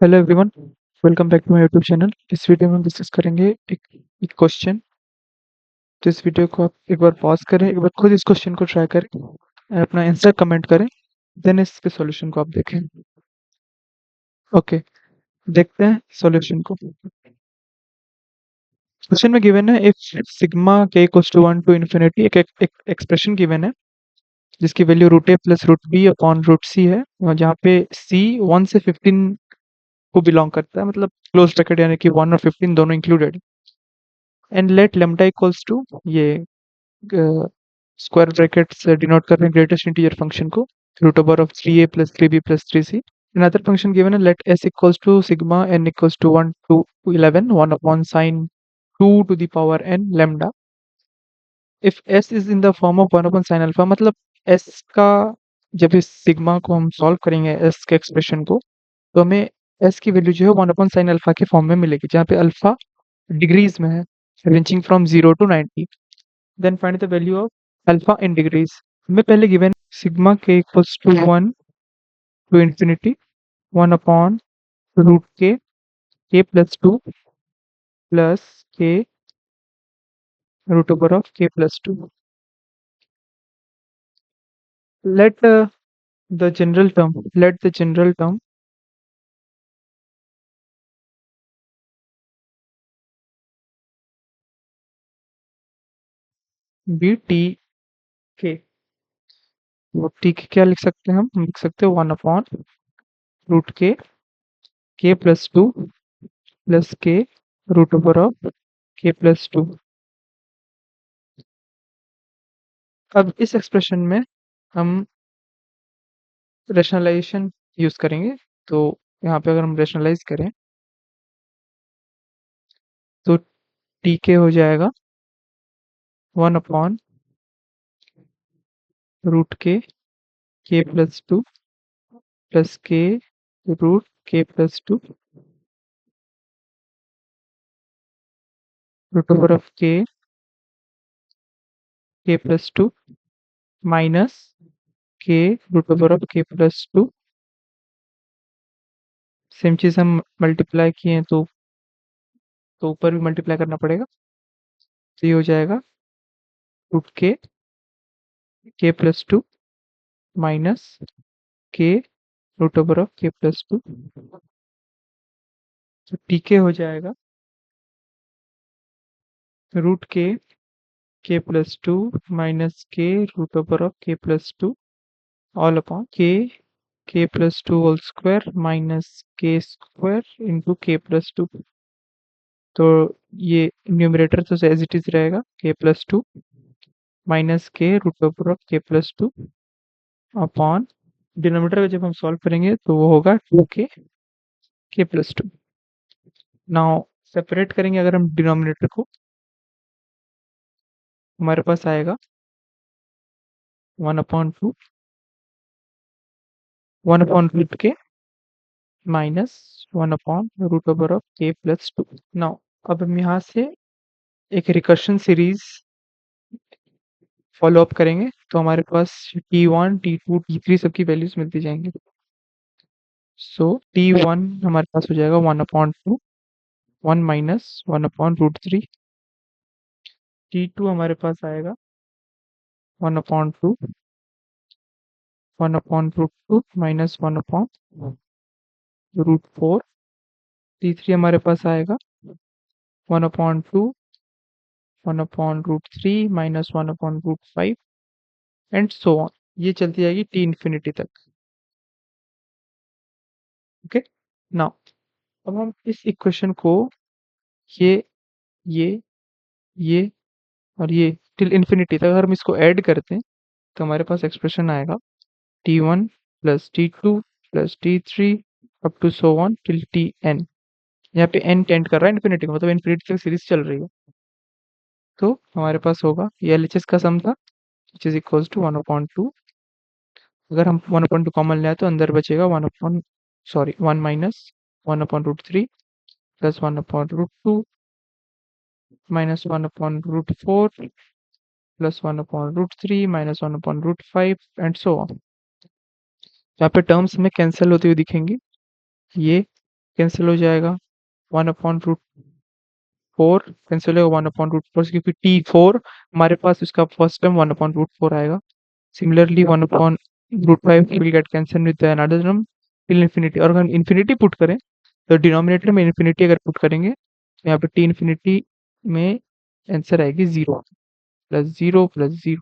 Hello everyone, welcome back to my YouTube channel. इस video में हम डिस्कस करेंगे एक क्वेश्चन। तो इस वीडियो को आप एक बार पॉज करें, एक बार खुद इस क्वेश्चन को ट्राई करें और अपना आंसर कमेंट करें। देन इसके सॉल्यूशन को आप देखें। ओके, देखते हैं सॉल्यूशन को। क्वेश्चन में गिवन है, इफ सिग्मा के इक्वल्स टू 1 टू इन्फिनिटी, एक एक्सप्रेशन गिवन है जिसकी value root a plus root b upon root c है, और जहाँ पे सी 1 से 15 को बिलोंग करता है, मतलब क्लोज ब्रैकेट यानी कि 1 और 15 दोनों included. And let lambda equals to, ये स्क्वायर ब्रैकेट से डिनोट कर रहे हैं ग्रेटेस्ट इंटीजर फंक्शन को, root over of 3a plus 3b plus 3c। Another function given है, let s equals to sigma n equals to 1 to 11 1 upon sine 2 to the power n lambda if s is in the form of 1 upon sin alpha। मतलब s का, जब इस sigma को हम solve करेंगे s के expression को, तो हमें s की वैल्यू जो है 1 upon sin alpha के फॉर्म में मिलेगी, जहाँ पे अल्फा डिग्रीज में है, ranging from 0 to 90। Then find the value of alpha in degrees. हमें पहले गिवन सिग्मा के equals to 1 to infinity 1 upon root k plus 2 plus k root over of k plus 2। Let the general term be t k. वो T के क्या लिख सकते हैं, हम लिख सकते हैं 1 upon root k plus 2 plus k root over of k plus 2। अब इस एक्सप्रेशन में हम रैशनलाइजेशन यूज करेंगे। तो यहाँ पे अगर हम रैशनलाइज करें तो टी के हो जाएगा 1 upon root k plus 2 plus k root k plus 2 root over of k plus 2 minus के root over of k plus 2। Same चीज़ हम मल्टीप्लाई किए तो ऊपर भी मल्टीप्लाई करना पड़ेगा। तो ये हो जाएगा रूट के प्लस 2 माइनस के root over of k plus 2। तो टी के हो जाएगा रूट के प्लस 2 माइनस के root over of k plus 2 all upon के प्लस 2 होल स्क्वायर माइनस के स्क्वायर इंटू के प्लस 2। तो ये न्यूमरेटर तो एज इट इज रहेगा, के प्लस 2 माइनस के root over of k plus 2 upon denominator को जब हम सॉल्व करेंगे तो वो होगा 2 के प्लस 2। नाउ सेपरेट करेंगे अगर हम डिनोमिनेटर को, हमारे पास आएगा 1/2 1/रूट के minus 1/रूट over of k plus 2। Now अब हम यहाँ से एक रिकर्शन सीरीज फॉलो अप करेंगे, तो हमारे पास t1 t2 t3 सबकी वैल्यूज मिलती जाएंगी। सो t1 हमारे पास हो जाएगा 1/2 1 माइनस 1/√3। t2 हमारे पास आएगा 1/2 1/√2 माइनस 1/√4। t3 हमारे पास आएगा 1/2 1/√3 माइनस 1/√5 एंड सो ऑन। ये चलती जाएगी t इंफिनिटी तक। ओके, नाउ अब हम इस इक्वेशन को ये ये ये और ये टिल इन्फिनिटी तक अगर हम इसको ऐड करते हैं तो हमारे पास एक्सप्रेशन आएगा t1 plus t2 plus t3 up to so on till tn। यहाँ पे n टेंड कर रहा है इन्फिनिटी को, मतलब इन्फिनिटी तक सीरीज चल रही है। तो हमारे पास होगा ये एलएचएस का सम था, विच इज इक्वल्स टू 1/2। अगर हम 1/2 कॉमन ले आए तो अंदर बचेगा 1 minus 1/√3 plus 1/√2 minus 1/√4 plus 1/√3 minus 1/√5 and so on. यहाँ पे टर्म्स में कैंसिल होती हुई दिखेंगी, ये कैंसिल हो जाएगा, 1/√4 कैंसिल होगा 1/√4 क्योंकि T4 हमारे पास उसका फर्स्ट टर्म 1/√4 आएगा। Similarly 1/√5 will get cancel with another term till infinity, और अगर हम इन्फिनिटी पुट करें तो डिनोमिनेटर में इन्फिनिटी अगर पुट करेंगे तो यहाँ पे टी इन्फिनिटी में आंसर आएगी 0 प्लस 0 प्लस 0।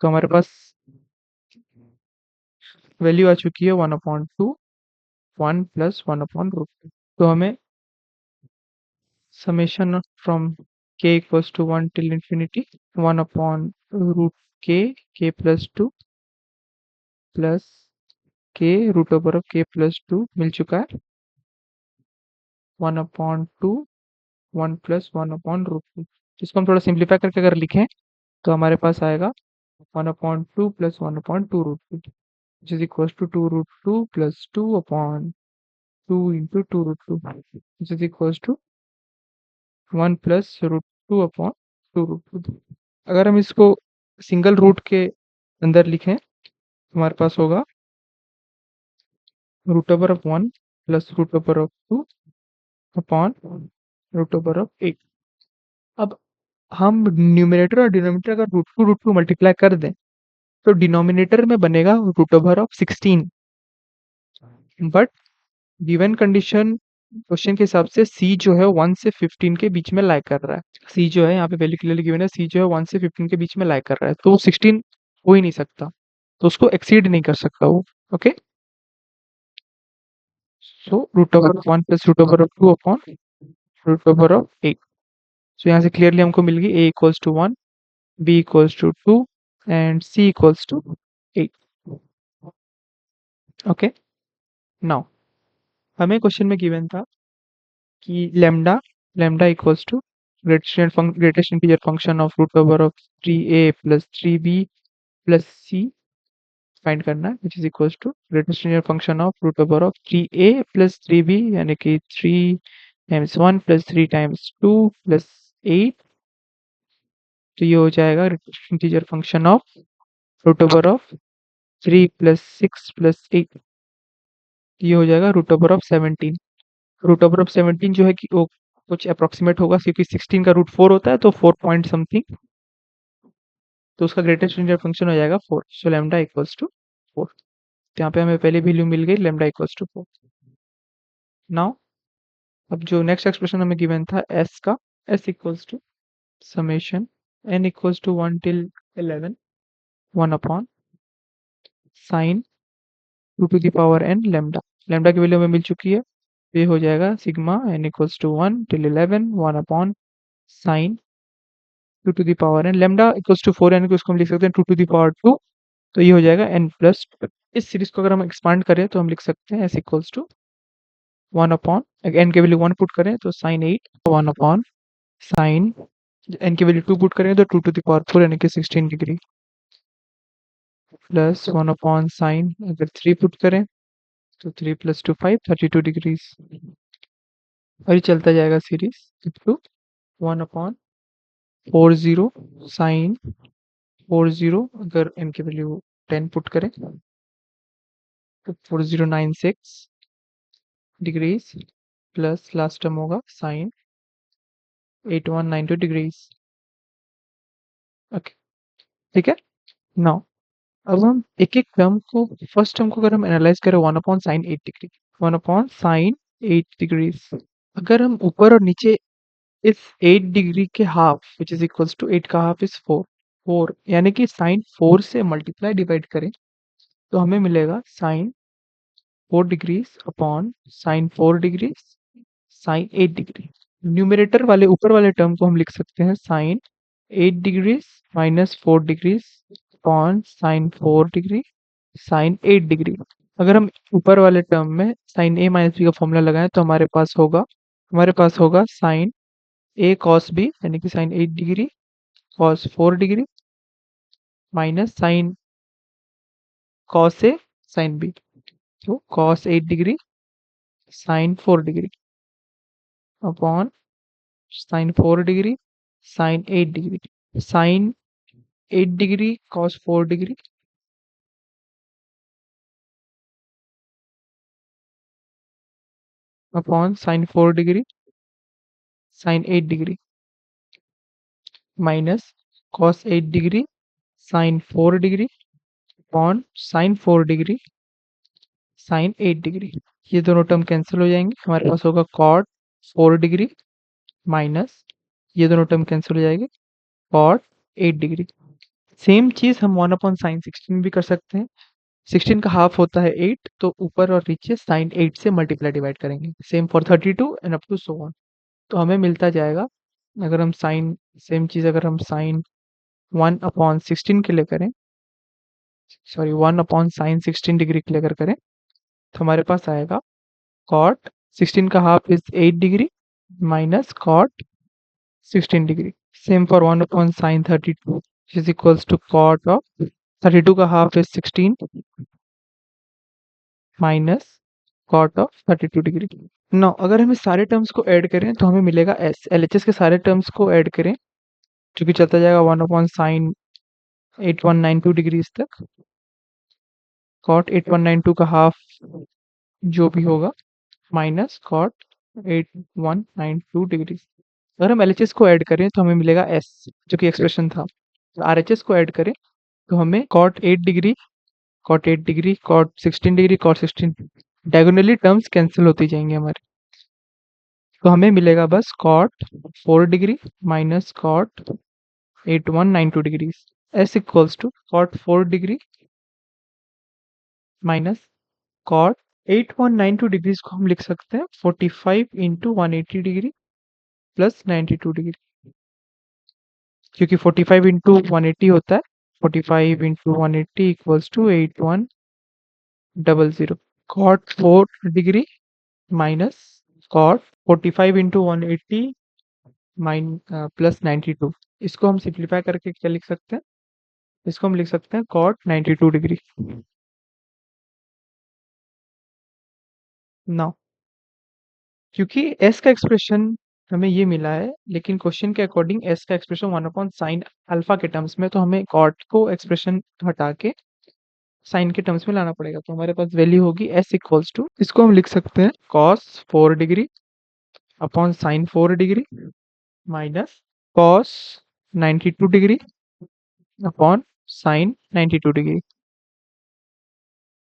तो हमारे पास वैल्यू आ चुकी है 1/2, 1 प्लस 1/√2। तो हमें summation from k equals to 1 till infinity 1 upon root k plus 2 plus k root over of k plus 2 मिल चुका है 1 upon 2 1 plus 1 upon root 2। इसको हम थोड़ा सिंप्लीफाई करके अगर लिखें तो हमारे पास आएगा 1 upon 2 plus 1 upon 2 root 2 which is equals to 2 root 2 plus 2 upon 2 into 2 root 2 which is equals to 1 plus root 2 upon 2 root 2। अगर हम इसको सिंगल रूट के अंदर लिखें हमारे पास होगा root over of 1 plus root over of 2 upon root over of 8। अब हम न्यूमरेटर और डिनोमिनेटर अगर रूट टू मल्टीप्लाई कर दें तो डिनोमिनेटर में बनेगा root over of 16, but given condition question के हिसाब से सी जो है 1 से 15 के बीच में लाई कर रहा है। सी जो है यहाँ पे वैल्यू क्लियरली गिवन है, सी जो है 1 से 15 के बीच में लाई कर रहा है, तो 16 हो ही नहीं सकता, तो उसको एक्सीड नहीं कर सकता वो। Okay, so root over of 1 plus root over of 2 upon root over of 8। So यहाँ से क्लियरली हमको मिल गई a equals to 1, b equals to 2 and c equals to 8। Okay, now हमें क्वेश्चन में गिवन था कि lambda equals to greatest integer function of root over of 3a plus 3b plus c find करना है, which is equals to greatest integer function of root over of 3a plus 3b यानी कि 3 times 1 plus 3 times 2 plus 8। तो ये हो जाएगा integer function of root over of 3 plus 6 plus 8, ये हो जाएगा root over of 17। Root over of 17 जो है कि वो कुछ अप्रोक्सीमेट होगा क्योंकि 16 का रूट 4 होता है तो 4 पॉइंट समथिंग, तो उसका ग्रेटेस्ट इंटीजर फंक्शन हो जाएगा 4। So lambda equals to 4। तो यहाँ पे हमें पहले वैल्यू मिल गई लेमडा इक्वल्स टू 4। नाउ अब जो नेक्स्ट एक्सप्रेशन हमें गिवन था एस का, s equals to summation n equals to 1 till 11 1 upon sine 2 to the power n lambda. Lambda की वैल्यू हमें मिल चुकी है, ये हो जाएगा sigma n equals to 1 till 11 1 upon sine 2 to the power n lambda equals to 4 यानी कि उसको हम लिख सकते हैं 2 टू द पावर 2, तो ये हो जाएगा n प्लस। इस सीरीज को अगर हम एक्सपांड करें तो हम लिख सकते हैं s equals to 1 upon n की वैल्यू 1 पुट करें तो साइन 8 1 अपॉन साइन n की वैल्यू 2 पुट करें तो 2 टू द पावर 4 यानी कि 16 डिग्री प्लस 1 अपॉन साइन अगर 3 पुट करें तो 3 प्लस 2 5 32 डिग्रीज, और ये चलता जाएगा series up to 1 upon 40 sine 40 अगर n की वैल्यू 10 पुट करें तो 4096 डिग्रीज प्लस लास्ट टर्म होगा साइन 8192 डिग्रीज। ओके, ठीक है। नाउ अब हम एक एक टर्म को, फर्स्ट टर्म को अगर हम एनालाइज करें 1 upon sine 8 degree 1 upon sine 8 degrees, अगर हम ऊपर और नीचे इस 8 डिग्री के half which is equals to 8 का हाफ इज 4 4 यानी कि साइन 4 से मल्टीप्लाई डिवाइड करें तो हमें मिलेगा sine 4 degrees upon sine 4 degrees sine 8 degree. Numerator वाले ऊपर वाले टर्म को हम लिख सकते हैं sine 8 degrees minus 4 degrees upon sine 4 degree sine 8 degree. अगर हम ऊपर वाले टर्म में साइन a माइनस बी का फॉर्मूला लगाएं तो हमारे पास होगा साइन a cos b यानी कि sine 8 degree cos 4 degree minus sine cos a sine b, तो cos 8 degree sine 4 degree upon sine 4 degree sine 8 degree. Sine 8 degree cos 4 degree upon sine 4 degree sine 8 degree minus cos 8 degree sine 4 degree upon sine 4 degree sine 8 degree. ये दोनों term cancel हो जाएंगे, हमारे पास होगा cot 4 degree minus ये दोनों term cancel हो जाएंगे कॉट 8 डिग्री। सेम चीज हम 1/sin16 भी कर सकते हैं। 16 का हाफ होता है 8, तो ऊपर और नीचे साइन 8 से मल्टीप्लाई डिवाइड करेंगे। Same for 32 and up to so on. तो हमें मिलता जाएगा, अगर हम साइन सेम चीज अगर हम साइन 1/16 के लिए करें, सॉरी 1/sin16 डिग्री के लिए अगर करें, तो हमारे पास आएगा कॉट 16 का half is 8 degree minus cot 16 degree. Same for 1/sin32 is equals to cot of 32 का half is 16 minus cot of 32 degree. Now अगर हम इस सारे टर्म्स को ऐड करें तो हमें मिलेगा एस। एलएचएस के सारे टर्म्स को ऐड करें जो कि चलता जाएगा 1/sin 8192 डिग्रीज तक, कॉट 8192 का हाफ जो भी होगा माइनस कॉट 8192 डिग्री। अगर हम एलएचएस को ऐड करें तो हमें मिलेगा एस जो कि एक्सप्रेशन था। आरएचएस को ऐड करें तो हमें cot 8 degree cot 8 degree cot 16 degree cot 16 diagonally terms cancel होती जाएंगे हमारे, तो हमें मिलेगा बस cot 4 degree minus cot 8192 degree. S equals to cot 4 degree minus cot 8192 degrees को हम लिख सकते हैं 45 इंटू 180 डिग्री प्लस 92 डिग्री, क्योंकि 45 इंटू 180 होता है 45 into 180 equals to 8100। Cot 4 degree minus cot 45 into 180 plus 92। इसको हम सिंप्लीफाई करके क्या लिख सकते हैं, इसको हम लिख सकते हैं कॉट 92 डिग्री। नाउ क्योंकि एस का एक्सप्रेशन हमें ये मिला है, लेकिन क्वेश्चन के अकॉर्डिंग एस का एक्सप्रेशन 1/sin अल्फा के टर्म्स में, तो हमें कॉट को एक्सप्रेशन हटा के साइन के टर्म्स में लाना पड़ेगा। तो हमारे पास वैल्यू होगी एस इक्वल्स टू, इसको हम लिख सकते हैं cos 4 degree upon sine 4 degree minus cos 92 degree upon sine 92 degree.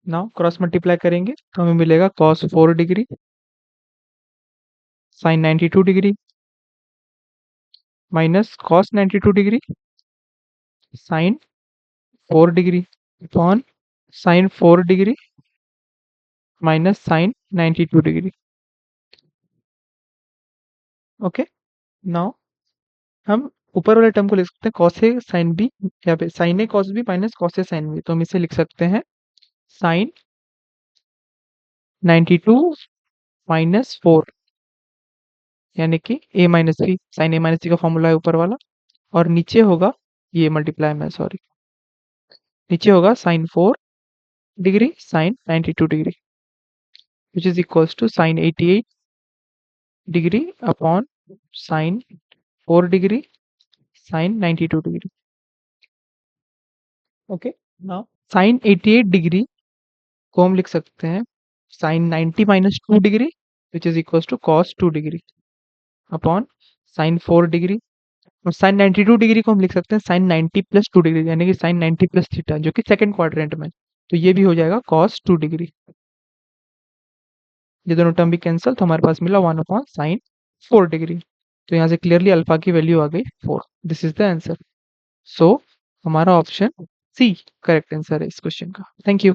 Now cross multiply करेंगे तो हमें मिलेगा cos 4 degree sine 92 degree minus cos 92 degree sine 4 degree upon sine 4 degree minus sine 92 degree. Okay, now हम ऊपर वाले term को लिख सकते हैं कॉस ए साइन बी, या फिर sign A cos B minus cos A sine B. तो हम इसे लिख सकते हैं साइन 92 माइनस 4, यानी कि ए माइनस बी, साइन ए माइनस बी का फॉर्मूला है ऊपर वाला, और नीचे होगा ये मल्टीप्लाई में, सॉरी नीचे होगा sine 4 degree sine 92 degree which is equals to sine 88 degree upon sine 4 degree sine 92 degree. Okay, now sine 88 degree को हम लिख सकते हैं sine 90 minus 2 degree which is equals to cos 2 degree upon sine 4 degree, और sine 92 degree को हम लिख सकते हैं साइन 90 प्लस 2 डिग्री, यानी कि साइन 90 प्लस थीटा, जो कि सेकंड क्वाड्रेंट में, तो ये भी हो जाएगा कॉस 2 डिग्री। ये दोनों टर्म भी कैंसिल, तो हमारे पास मिला 1/sin 4 डिग्री। तो यहाँ से क्लियरली अल्फा की वैल्यू आ गई 4। This is the answer. So हमारा ऑप्शन सी करेक्ट आंसर है इस क्वेश्चन का। Thank you.